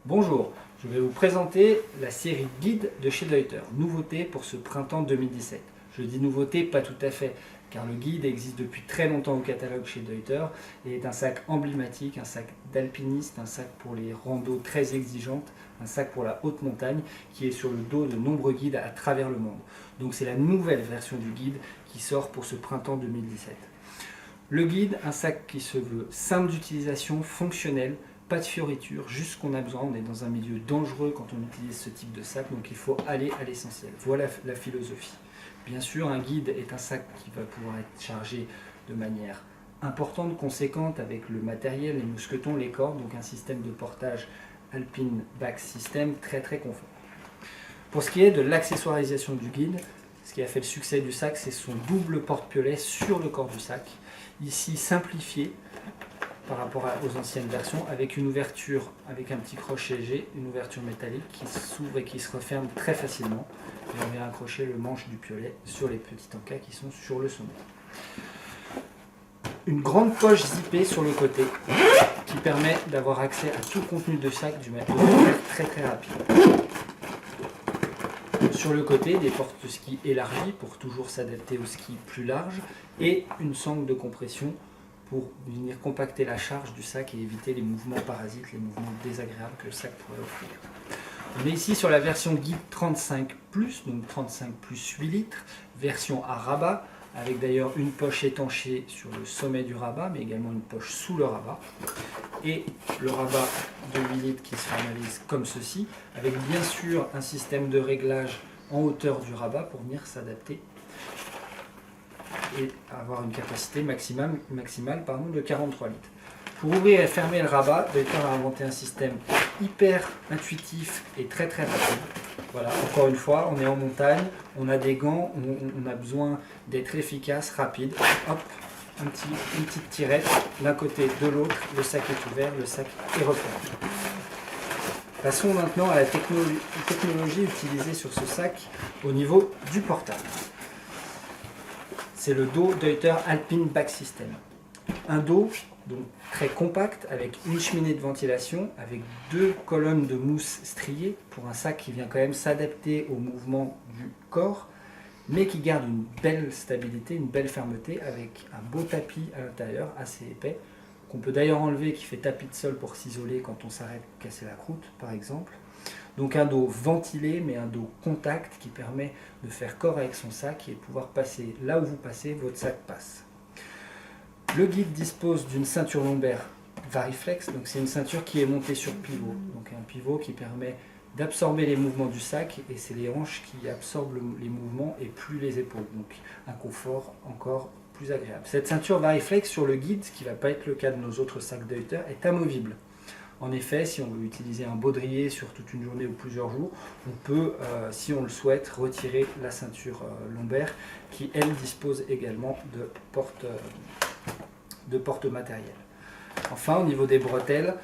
Bonjour, je vais vous présenter la série guide de chez Deuter, nouveauté pour ce printemps 2017. Je dis nouveauté, pas tout à fait, car le guide existe depuis très longtemps au catalogue chez Deuter et est un sac emblématique, un sac d'alpiniste, un sac pour les randos très exigeantes, un sac pour la haute montagne qui est sur le dos de nombreux guides à travers le monde. Donc c'est la nouvelle version du guide qui sort pour ce printemps 2017. Le guide, un sac qui se veut simple d'utilisation, fonctionnel, pas de fioritures, juste ce qu'on a besoin. On est dans un milieu dangereux quand on utilise ce type de sac, donc il faut aller à l'essentiel. Voilà la philosophie. Bien sûr, un guide est un sac qui va pouvoir être chargé de manière importante, conséquente, avec le matériel, les mousquetons, les cordes, donc un système de portage Alpine Back System très confort. Pour ce qui est de l'accessoirisation du guide, ce qui a fait le succès du sac, c'est son double porte-piolet sur le corps du sac, ici simplifié par rapport aux anciennes versions, avec une ouverture avec un petit crochet G, une ouverture métallique qui s'ouvre et qui se referme très facilement. Et on vient accrocher le manche du piolet sur les petits encas qui sont sur le sommet. Une grande poche zippée sur le côté qui permet d'avoir accès à tout le contenu de sac de manière très rapide. Sur le côté, des portes de ski élargies pour toujours s'adapter au ski plus large et une sangle de compression pour venir compacter la charge du sac et éviter les mouvements parasites, les mouvements désagréables que le sac pourrait offrir. On est ici sur la version guide 35+, donc 35 plus 8 litres, version à rabat, avec d'ailleurs une poche étanchée sur le sommet du rabat, mais également une poche sous le rabat. Et le rabat de 8 litres qui se formalise comme ceci, avec bien sûr un système de réglage en hauteur du rabat pour venir s'adapter et avoir une capacité maximale de 43 litres. Pour ouvrir et fermer le rabat, Deuter a inventé un système hyper intuitif et très rapide. Voilà, encore une fois, on est en montagne, on a des gants, on a besoin d'être efficace, rapide. Hop, une petite tirette, d'un côté, de l'autre, le sac est ouvert, le sac est refermé. Passons maintenant à la technologie utilisée sur ce sac au niveau du portage. C'est le dos Deuter Alpine Back System. Un dos donc très compact avec une cheminée de ventilation, avec deux colonnes de mousse striées pour un sac qui vient quand même s'adapter au mouvement du corps, mais qui garde une belle stabilité, une belle fermeté avec un beau tapis à l'intérieur assez épais, qu'on peut d'ailleurs enlever, qui fait tapis de sol pour s'isoler quand on s'arrête pour casser la croûte par exemple. Donc un dos ventilé, mais un dos contact qui permet de faire corps avec son sac et de pouvoir passer là où vous passez, votre sac passe. Le guide dispose d'une ceinture lombaire Variflex, donc c'est une ceinture qui est montée sur pivot. Donc un pivot qui permet d'absorber les mouvements du sac et c'est les hanches qui absorbent les mouvements et plus les épaules. Donc un confort encore plus agréable. Cette ceinture Variflex sur le guide, ce qui ne va pas être le cas de nos autres sacs Deuter, est amovible. En effet, si on veut utiliser un baudrier sur toute une journée ou plusieurs jours, on peut, si on le souhaite, retirer la ceinture lombaire qui, elle, dispose également de porte matériel. Enfin, au niveau des bretelles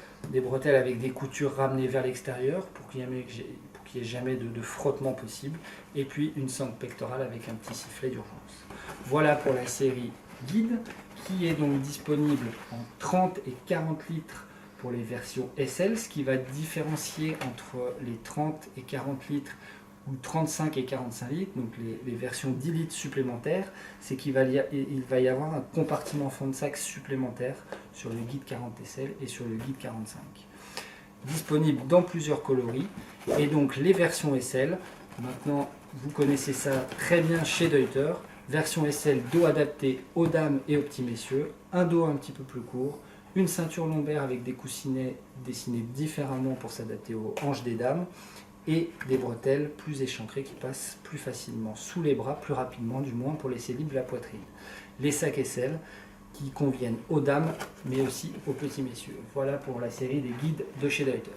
avec des coutures ramenées vers l'extérieur pour qu'il n'y ait jamais de frottement possible, et puis une sangle pectorale avec un petit sifflet d'urgence. Voilà pour la série guide qui est donc disponible en 30 et 40 litres pour les versions SL, ce qui va différencier entre les 30 et 40 litres ou 35 et 45 litres, donc les versions 10 litres supplémentaires, c'est qu'il va y avoir un compartiment fond de sac supplémentaire sur le guide 40 SL et sur le guide 45. Disponible dans plusieurs coloris, et donc les versions SL, maintenant vous connaissez ça très bien chez Deuter, version SL, dos adapté aux dames et aux petits messieurs, un dos un petit peu plus court, une ceinture lombaire avec des coussinets dessinés différemment pour s'adapter aux hanches des dames, et des bretelles plus échancrées qui passent plus facilement sous les bras, plus rapidement du moins pour laisser libre la poitrine. Les sacs SL qui conviennent aux dames mais aussi aux petits messieurs. Voilà pour la série des guides de chez Deuter.